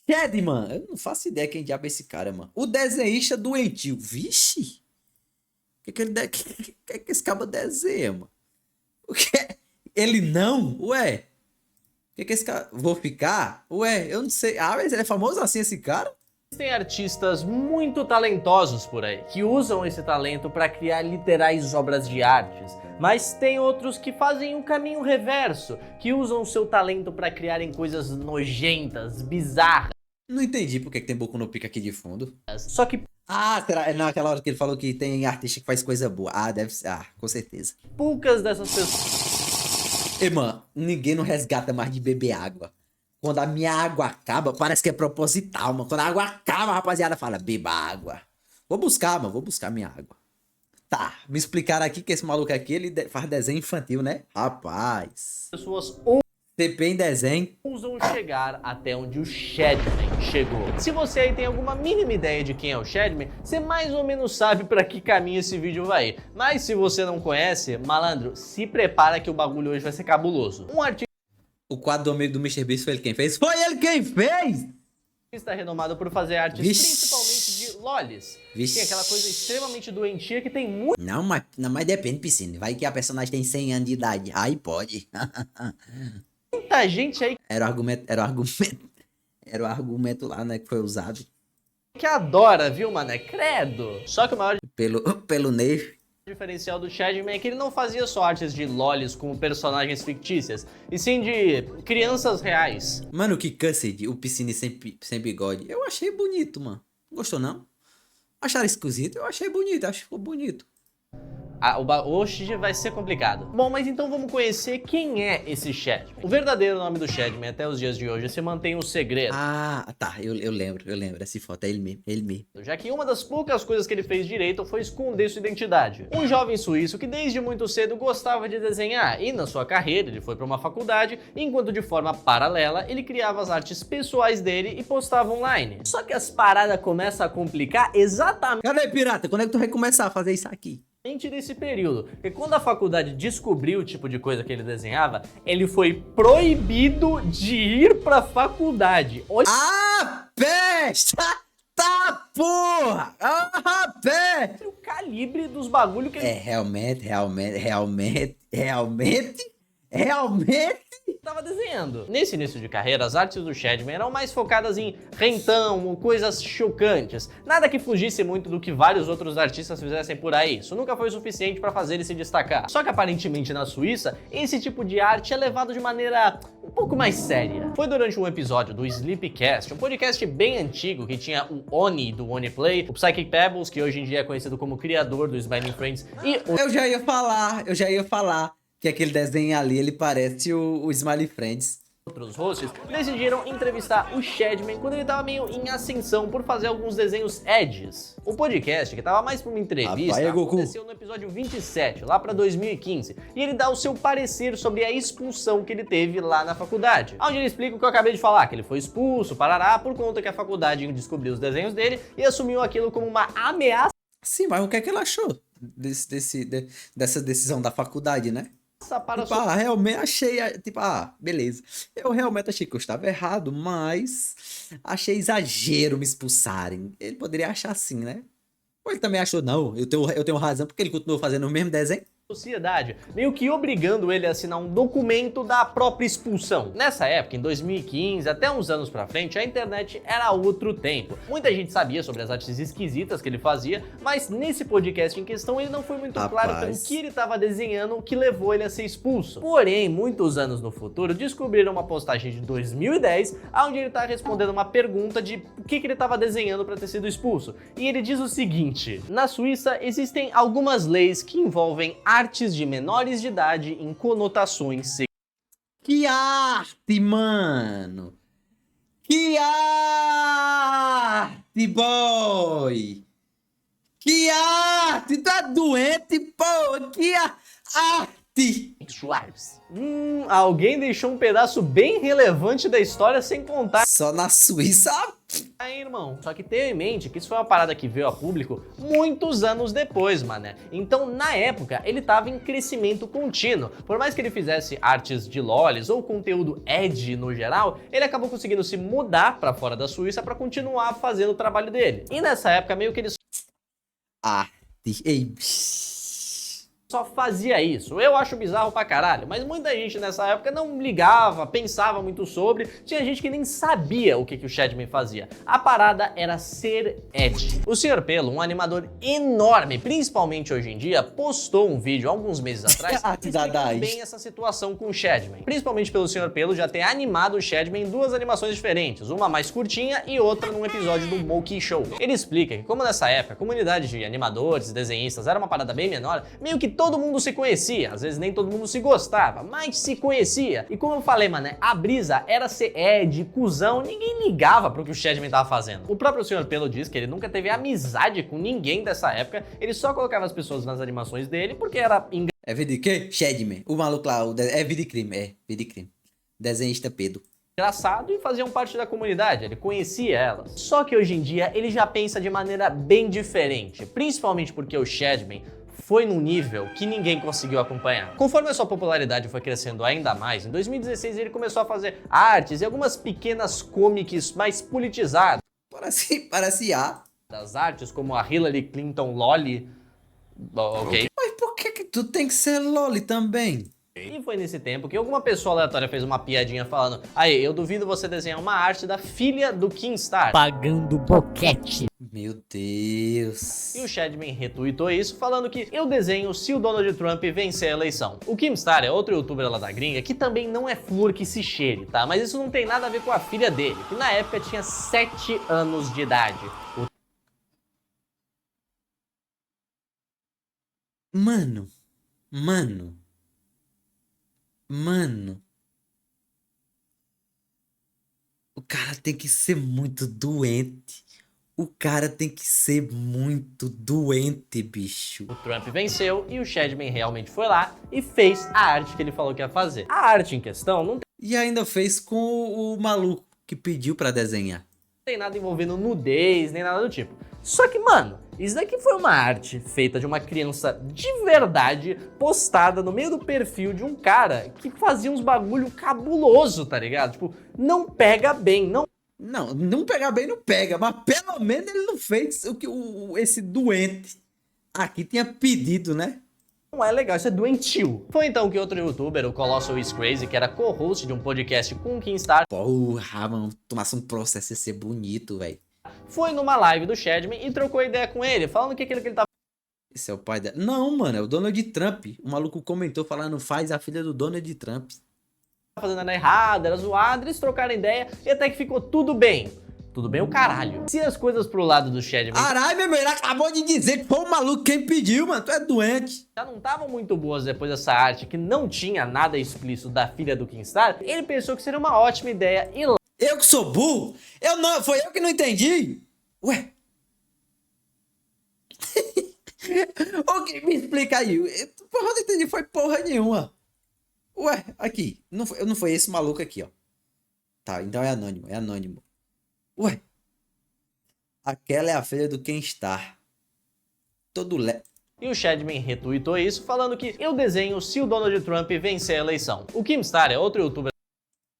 Shedman, eu não faço ideia quem diabo é esse cara, mano. O desenhista doentio. Vixe! Que esse cara desenha, mano? O que? Ele não? Ué? Que esse cara... Vou ficar? Ué, eu não sei. Ah, mas ele é famoso assim, esse cara? Tem artistas muito talentosos por aí, que usam esse talento para criar literais obras de artes. Mas tem outros que fazem um caminho reverso, que usam o seu talento para criarem coisas nojentas, bizarras. Não entendi por que tem Boku no Pico aqui de fundo. Só que Ah, será? É naquela hora que ele falou que tem artista que faz coisa boa. Ah, deve ser. Ah, com certeza. poucas dessas pessoas... Ei, mano, ninguém não resgata mais de beber água. Quando a minha água acaba, parece que é proposital, mano. Quando a água acaba, a rapaziada fala, beba água. Vou buscar, mano, vou buscar minha água. Tá, me explicaram aqui que esse maluco aqui, ele faz desenho infantil, né? Rapaz. pessoas TP em desenho. ousam chegar até onde o Shedman chegou. Se você aí tem alguma mínima ideia de quem é o Shedman, você mais ou menos sabe para que caminho esse vídeo vai. Mas se você não conhece, malandro, se prepara que o bagulho hoje vai ser cabuloso. Um artista O quadro do Mr. Beast foi ele quem fez? Foi ele quem fez! renomado por fazer artes Vixe. principalmente de lolis. Vixe. Tem aquela coisa extremamente doentia que tem muito Não, mas depende, piscina. Vai que a personagem tem 100 anos de idade. Aí pode. muita gente aí Era o argumento lá, né, que foi usado que adora, viu, mané? Credo. Só que o maior pelo Ney. diferencial do Shedman é que ele não fazia só artes de lolis com personagens fictícias, e sim de crianças reais. Mano, que Cussed, o Piscine sem bigode. Eu achei bonito, mano. Gostou, não? Acharam esquisito? Eu achei bonito, acho que ficou bonito. Hoje vai ser complicado. Bom, mas então vamos conhecer quem é esse Shedman. O verdadeiro nome do Shedman até os dias de hoje se mantém um segredo. Ah, tá, eu lembro. Essa foto é ele mesmo. Já que uma das poucas coisas que ele fez direito foi esconder sua identidade. Um jovem suíço que desde muito cedo gostava de desenhar e na sua carreira ele foi para uma faculdade, enquanto de forma paralela ele criava as artes pessoais dele e postava online. Só que as paradas começam a complicar exatamente Cadê, pirata? Quando é que tu vai começar a fazer isso aqui? desse período, porque quando a faculdade descobriu o tipo de coisa que ele desenhava, ele foi proibido de ir pra faculdade. Olha Ah, peste! Tá, porra! Ah, peste! o calibre dos bagulho que ele Realmente tava desenhando. Nesse início de carreira, as artes do Shedman eram mais focadas em rentão, coisas chocantes, nada que fugisse muito do que vários outros artistas fizessem por aí. Isso nunca foi suficiente para fazer ele se destacar. Só que aparentemente na Suíça, esse tipo de arte é levado de maneira um pouco mais séria. Foi durante um episódio do Sleepcast, um podcast bem antigo que tinha o Oni do Oni Play, o Psychic Pebbles, que hoje em dia é conhecido como criador do Smiling Friends, e o Eu já ia falar que aquele desenho ali, ele parece o Smiley Friends. outros hosts decidiram entrevistar o Shedman quando ele tava meio em ascensão por fazer alguns desenhos edges. O podcast, que tava mais pra uma entrevista, Rapaz, é Goku. aconteceu no episódio 27, lá pra 2015, e ele dá o seu parecer sobre a expulsão que ele teve lá na faculdade, onde ele explica o que eu acabei de falar, que ele foi expulso, parará, por conta que a faculdade descobriu os desenhos dele e assumiu aquilo como uma ameaça Sim, mas o que é que ele achou dessa decisão da faculdade, né? para a Tipo, realmente achei, tipo, beleza. Eu realmente achei que eu estava errado, mas achei exagero me expulsarem. Ele poderia achar assim, né? Ou ele também achou, não, eu tenho razão, porque ele continuou fazendo o mesmo desenho. sociedade, meio que obrigando ele a assinar um documento da própria expulsão. Nessa época, em 2015, até uns anos pra frente, a internet era outro tempo. Muita gente sabia sobre as artes esquisitas que ele fazia, mas nesse podcast em questão ele não foi muito claro pelo que ele estava desenhando que levou ele a ser expulso. Porém, muitos anos no futuro, descobriram uma postagem de 2010, onde ele tá respondendo uma pergunta de o que ele estava desenhando para ter sido expulso. E ele diz o seguinte: na Suíça existem algumas leis que envolvem artes de menores de idade em conotações sexuais. Que arte, mano! Que arte, boy! Que arte! Tá doente, pô! Que arte! Alguém deixou um pedaço bem relevante da história sem contar, Só na Suíça. hein? também, irmão. Só que tenha em mente que isso foi uma parada que veio a público muitos anos depois, mané. Então, na época, ele tava em crescimento contínuo. Por mais que ele fizesse artes de lolis ou conteúdo edgy no geral, ele acabou conseguindo se mudar pra fora da Suíça pra continuar fazendo o trabalho dele. E nessa época, meio que ele Ei, só fazia isso. Eu acho bizarro pra caralho, mas muita gente nessa época não ligava, pensava muito sobre, tinha gente que nem sabia o que o Shadman fazia. A parada era ser edgy. O Sr. Pelo, um animador enorme, principalmente hoje em dia, postou um vídeo alguns meses atrás explicando bem essa situação com o Shadman. Principalmente pelo Sr. Pelo já ter animado o Shadman em duas animações diferentes, uma mais curtinha e outra num episódio do Monkey Show. Ele explica que como nessa época a comunidade de animadores e desenhistas era uma parada bem menor, meio que todo mundo se conhecia, às vezes nem todo mundo se gostava, mas se conhecia. E como eu falei, mano, a brisa era ser Ed, cuzão, ninguém ligava pro que o Shadman tava fazendo. O próprio Sr. Pelo diz que ele nunca teve amizade com ninguém dessa época, ele só colocava as pessoas nas animações dele porque era é vídeo de quê? Shadman. O maluco lá, é vídeo de crime, vídeo de crime. Desenhista Pedro. engraçado e faziam parte da comunidade, ele conhecia elas. Só que hoje em dia ele já pensa de maneira bem diferente, principalmente porque o Shadman foi num nível que ninguém conseguiu acompanhar. Conforme a sua popularidade foi crescendo ainda mais, em 2016 ele começou a fazer artes e algumas pequenas comics mais politizadas. Parece Das artes como a Hillary Clinton Loli, ok? Mas por que tu tem que ser loli também? E foi nesse tempo que alguma pessoa aleatória fez uma piadinha falando: aí, eu duvido você desenhar uma arte da filha do Keemstar pagando boquete. Meu Deus. E o Shadman retweetou isso, falando que eu desenho se o Donald Trump vencer a eleição. O Keemstar é outro youtuber lá da gringa que também não é flor que se cheire, tá? Mas isso não tem nada a ver com a filha dele, que na época tinha 7 anos de idade. Mano. O cara tem que ser muito doente. O cara tem que ser muito doente, bicho. O Trump venceu e o Shadman realmente foi lá e fez a arte que ele falou que ia fazer. A arte em questão não E ainda fez com o maluco que pediu pra desenhar. tem nada envolvendo nudez, nem nada do tipo. Só que, mano, isso daqui foi uma arte feita de uma criança de verdade, postada no meio do perfil de um cara que fazia uns bagulho cabuloso, tá ligado? Tipo, não pega bem, Não pegar bem não pega, mas pelo menos ele não fez o que esse doente aqui tinha pedido, né? não é legal, isso é doentio. Foi então que outro youtuber, o Colossal is Crazy, que era co-host de um podcast com o Keemstar, Porra, mano, tomasse um processo ia ser bonito, velho. foi numa live do Shadman e trocou ideia com ele, falando que aquilo que ele tava Esse é o pai dela. Não, mano, é o Donald Trump. O maluco comentou falando, faz a filha do Donald Trump. fazendo era errado, era zoado, eles trocaram ideia e até que ficou tudo bem. Tudo bem o caralho. Se as coisas pro lado do Shadman Caralho, meu irmão, ele acabou de dizer que foi o maluco quem pediu, mano. Tu é doente. já não estavam muito boas depois dessa arte que não tinha nada explícito da filha do Keemstar, ele pensou que seria uma ótima ideia ir lá Eu que sou burro? Foi eu que não entendi? Ué? Ok, me explica aí. Porra, eu não entendi, foi porra nenhuma. Ué, aqui. Não foi esse maluco aqui, ó. Tá, então é anônimo. Ué. Aquela é a filha do Keemstar. Todo e o Shadman retweetou isso, falando que eu desenho se o Donald Trump vencer a eleição. O Keemstar é outro youtuber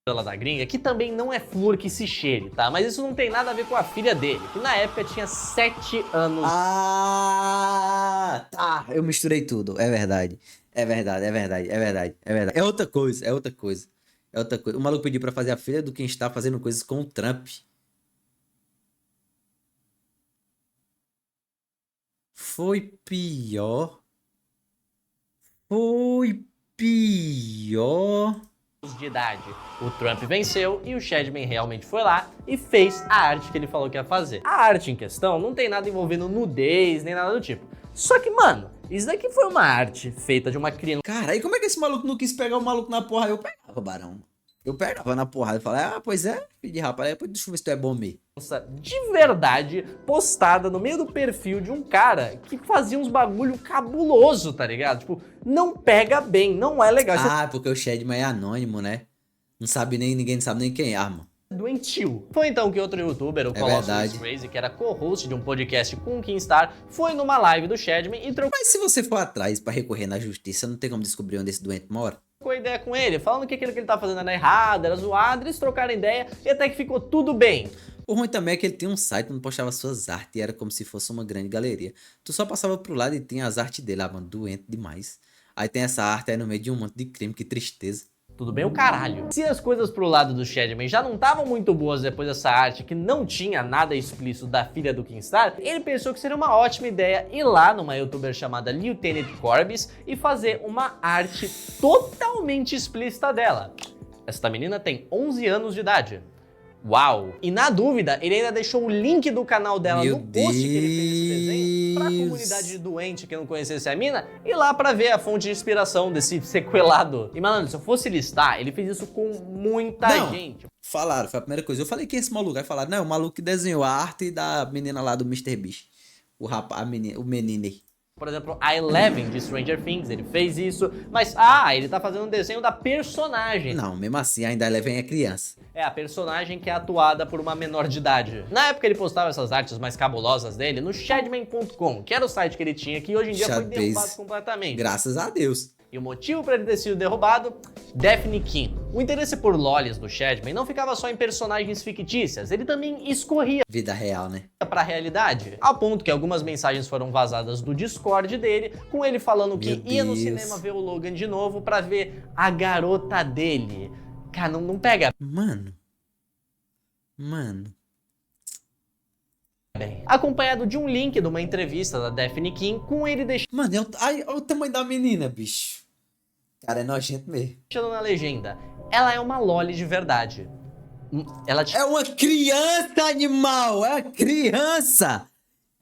lá da gringa que também não é flor que se cheire, tá? Mas isso não tem nada a ver com a filha dele, que na época tinha 7 anos. Ah, tá. Eu misturei tudo. É verdade. É outra coisa. O maluco pediu pra fazer a filha do Keemstar fazendo coisas com o Trump. Foi pior. De idade. O Trump venceu e o Shadman realmente foi lá e fez a arte que ele falou que ia fazer. A arte em questão não tem nada envolvendo nudez, nem nada do tipo. Só que, mano, isso daqui foi uma arte feita de uma criança Cara, e como é que esse maluco não quis pegar o maluco na porrada? Eu pegava, Barão. Eu pegava na porrada e falava, pois é, filho de rapaz, depois deixa eu ver se tu é bom mesmo. de verdade postada no meio do perfil de um cara que fazia uns bagulho cabuloso, tá ligado? Tipo, não pega bem, não é legal. Ah, porque o Shadman é anônimo, né? Ninguém sabe nem quem é, mano. doentio. Foi então que outro youtuber, o Colossus Crazy, que era co-host de um podcast com o Keemstar, foi numa live do Shadman e trocou Mas se você for atrás pra recorrer na justiça, não tem como descobrir onde esse doente mora? ideia com ele, falando que aquilo que ele tava fazendo era errado, era zoado, eles trocaram ideia e até que ficou tudo bem. O ruim também é que ele tinha um site onde postava suas artes e era como se fosse uma grande galeria. Tu só passava pro lado e tinha as artes dele, mano, doente demais. Aí tem essa arte aí no meio de um monte de crime, que tristeza. Tudo bem o caralho. Se as coisas pro lado do Shadman já não estavam muito boas depois dessa arte que não tinha nada explícito da filha do Keemstar, ele pensou que seria uma ótima ideia ir lá numa youtuber chamada Lieutenant Corbis e fazer uma arte totalmente explícita dela. Esta menina tem 11 anos de idade. Uau! E na dúvida, ele ainda deixou o link do canal dela no post que ele fez esse desenho pra comunidade de doente que não conhecesse a mina ir lá pra ver a fonte de inspiração desse sequelado. E malandro, se eu fosse listar, ele fez isso com muita gente. Falaram, foi a primeira coisa. Eu falei, quem é esse maluco? Aí falaram, não, é o maluco que desenhou a arte da menina lá do Mr. Beast. O rapaz, o menino aí. Por exemplo, a Eleven de Stranger Things, ele fez isso, mas ele tá fazendo um desenho da personagem. Não, mesmo assim, ainda a Eleven é criança. É a personagem que é atuada por uma menor de idade. Na época ele postava essas artes mais cabulosas dele no Shadman.com, que era o site que ele tinha, que hoje em dia foi derrubado completamente. Graças a Deus. E o motivo para ele ter sido derrubado? Daphne King. O interesse por lolis do Shadman não ficava só em personagens fictícias, ele também escorria Vida real, né? pra realidade. Ao ponto que algumas mensagens foram vazadas do Discord dele, com ele falando que ia no cinema ver o Logan de novo pra ver a garota dele. Cara, não pega Mano. bem. Acompanhado de um link de uma entrevista da Daphne King, com ele Mano, olha o tamanho da menina, bicho. Cara, é nojento mesmo. deixando na legenda: ela é uma loli de verdade. Ela É uma criança, animal! É uma criança!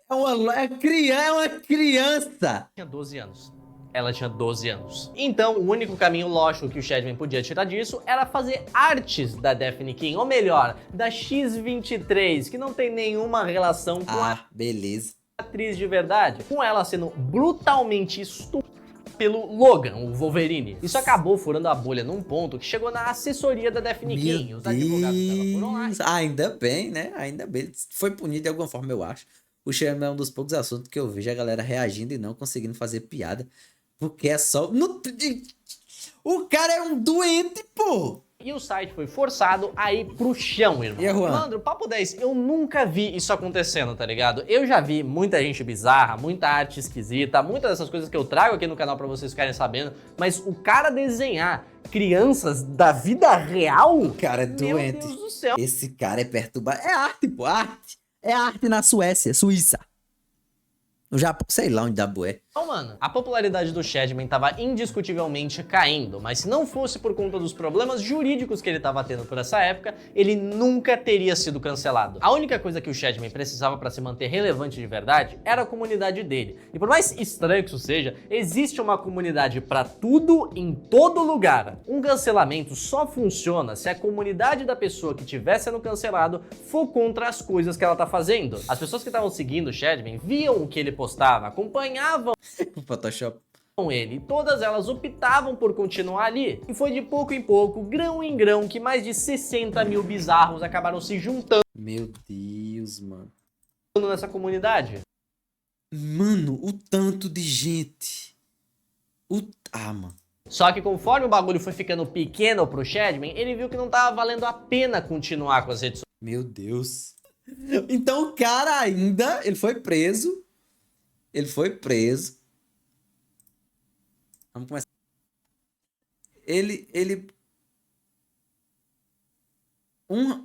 É uma criança! tinha 12 anos. Ela tinha 12 anos. Então, o único caminho lógico que o Shadman podia tirar disso era fazer artes da Daphne King, ou melhor, da X-23, que não tem nenhuma relação com a beleza. atriz de verdade, com ela sendo brutalmente estuprada pelo Logan, o Wolverine. Isso acabou furando a bolha num ponto que chegou na assessoria da Daphne King. Os advogados dela foram lá. Ainda bem, né? Ainda bem. Foi punido de alguma forma, eu acho. O Shadman é um dos poucos assuntos que eu vejo a galera reagindo e não conseguindo fazer piada. Porque é só... O cara é um doente, pô! E o site foi forçado a ir pro chão, irmão. E a Juan? Malandro, papo 10, eu nunca vi isso acontecendo, tá ligado? Eu já vi muita gente bizarra, muita arte esquisita, muitas dessas coisas que eu trago aqui no canal pra vocês ficarem sabendo, mas o cara desenhar crianças da vida real... O cara é doente. Meu Deus do céu. Esse cara é perturbado. É arte, pô, arte. É arte na Suíça. No Japão, sei lá onde dá bué. Então, mano, a popularidade do Shadman tava indiscutivelmente caindo, mas se não fosse por conta dos problemas jurídicos que ele tava tendo por essa época, ele nunca teria sido cancelado. A única coisa que o Shadman precisava para se manter relevante de verdade era a comunidade dele. E por mais estranho que isso seja, existe uma comunidade para tudo em todo lugar. Um cancelamento só funciona se a comunidade da pessoa que estiver sendo cancelado for contra as coisas que ela tá fazendo. As pessoas que estavam seguindo o Shadman viam o que ele postava, acompanhavam Photoshop. ele, todas elas optavam por continuar ali. E foi de pouco em pouco, grão em grão, que mais de 60 mil bizarros acabaram se juntando Meu Deus, mano. nessa comunidade. Mano, o tanto de gente. Mano. Só que conforme o bagulho foi ficando pequeno pro Shadman, ele viu que não tava valendo a pena continuar com as redes Meu Deus. Então o cara ainda, ele foi preso. Vamos começar.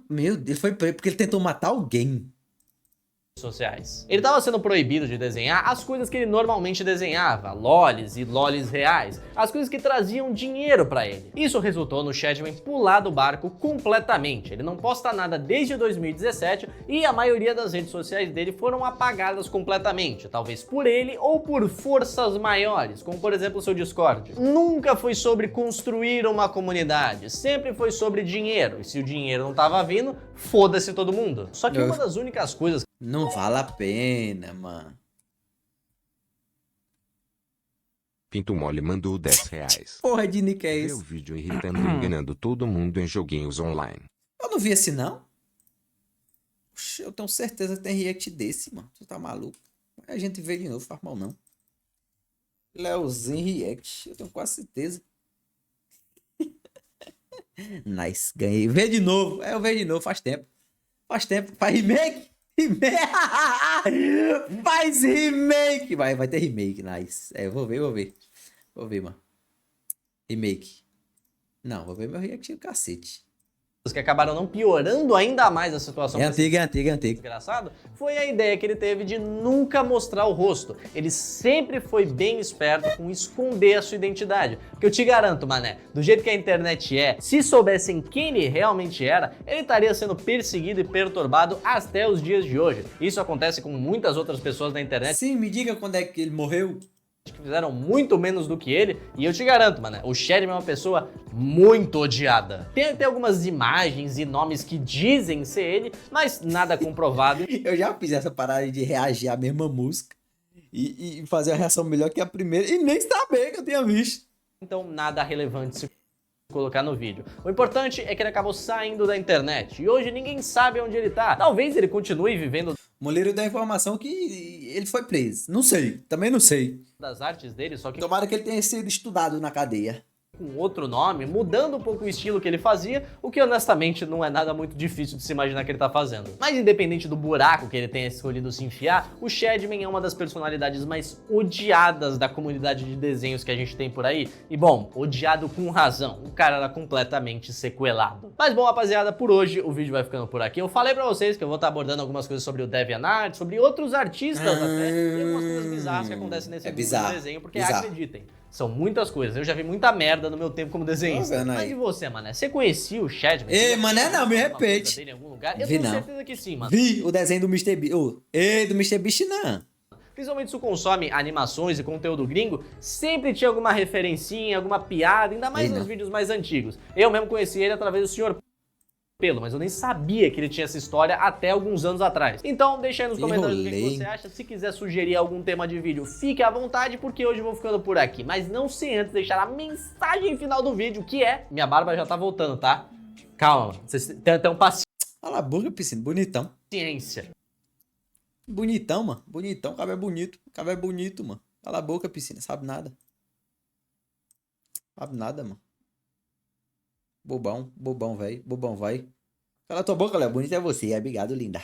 Meu Deus, ele foi preso porque ele tentou matar alguém. sociais. Ele estava sendo proibido de desenhar as coisas que ele normalmente desenhava, lolis e lolis reais, as coisas que traziam dinheiro para ele. Isso resultou no Shadman pular do barco completamente. Ele não posta nada desde 2017 e a maioria das redes sociais dele foram apagadas completamente, talvez por ele ou por forças maiores, como por exemplo o seu Discord. Nunca foi sobre construir uma comunidade, sempre foi sobre dinheiro, e se o dinheiro não estava vindo, foda-se todo mundo. Só que uma das únicas coisas Não vale a pena, mano. Pinto Mole mandou 10 reais. Porra de nick é Vê o isso? vídeo irritando e enganando todo mundo em joguinhos online. Eu não vi esse, não. Oxe, eu tenho certeza que tem react desse, mano. Tu tá maluco? A gente vê de novo, faz mal não. Leozinho react. Eu tenho quase certeza. Nice, ganhei. Vê de novo. Eu vejo de novo, faz tempo. Faz tempo. Faz remake. Remake. Faz remake. Vai ter remake, nice. Eu vou ver. Vou ver, mano. Remake. Não, vou ver meu react do cacete. Que acabaram não piorando ainda mais a situação. É antigo. Desgraçado, foi a ideia que ele teve de nunca mostrar o rosto. Ele sempre foi bem esperto com esconder a sua identidade. Porque eu te garanto, mané, do jeito que a internet é, se soubessem quem ele realmente era, ele estaria sendo perseguido e perturbado até os dias de hoje. Isso acontece com muitas outras pessoas na internet. Sim, me diga quando é que ele morreu. Que fizeram muito menos do que ele, e eu te garanto, mano, o Shadman é uma pessoa muito odiada. Tem até algumas imagens e nomes que dizem ser ele, mas nada comprovado. Eu já fiz essa parada de reagir à mesma música e fazer a reação melhor que a primeira e nem saber que eu tinha visto. Então nada relevante se colocar no vídeo. O importante é que ele acabou saindo da internet, e hoje ninguém sabe onde ele tá. Talvez ele continue vivendo Moleiro deu a informação que ele foi preso. Não sei, também não sei. das artes dele, só que Tomara que ele tenha sido estudado na cadeia. com outro nome, mudando um pouco o estilo que ele fazia, o que honestamente não é nada muito difícil de se imaginar que ele tá fazendo. Mas independente do buraco que ele tenha escolhido se enfiar, o Shadman é uma das personalidades mais odiadas da comunidade de desenhos que a gente tem por aí. E bom, odiado com razão, o cara era completamente sequelado. Mas bom, rapaziada, por hoje o vídeo vai ficando por aqui. Eu falei pra vocês que eu vou estar abordando algumas coisas sobre o DeviantArt, sobre outros artistas até, e algumas coisas bizarras que acontecem nesse mundo do desenho, porque acreditem, são muitas coisas. Eu já vi muita merda no meu tempo como desenhista. Mas e você, mané? Você conhecia o Shadman? Ei, mané, não, me repete. Dele em algum lugar? Eu Vi, tenho não. certeza que sim, mano. Vi o desenho do Mr. Beast. Do Mr. Beast não. Principalmente se tu consome animações e conteúdo gringo, sempre tinha alguma referencinha, alguma piada, ainda mais Vi, nos não. vídeos mais antigos. Eu mesmo conheci ele através do Sr. Pelo, mas eu nem sabia que ele tinha essa história até alguns anos atrás. Então deixa aí nos comentários o que você acha. Se quiser sugerir algum tema de vídeo, fique à vontade, porque hoje eu vou ficando por aqui. Mas não sem antes deixar a mensagem final do vídeo, que é... Minha barba já tá voltando, tá? Calma, vocês tenham Olha a boca, piscina. Bonitão. paciência. Bonitão, mano. Bonitão. O cabelo é bonito. O cabelo é bonito, mano. Cala a boca, piscina. Sabe nada. Sabe nada, mano. Bobão, velho. Bobão, vai. Cala tua boca, Léo. Bonito é você. Obrigado, linda.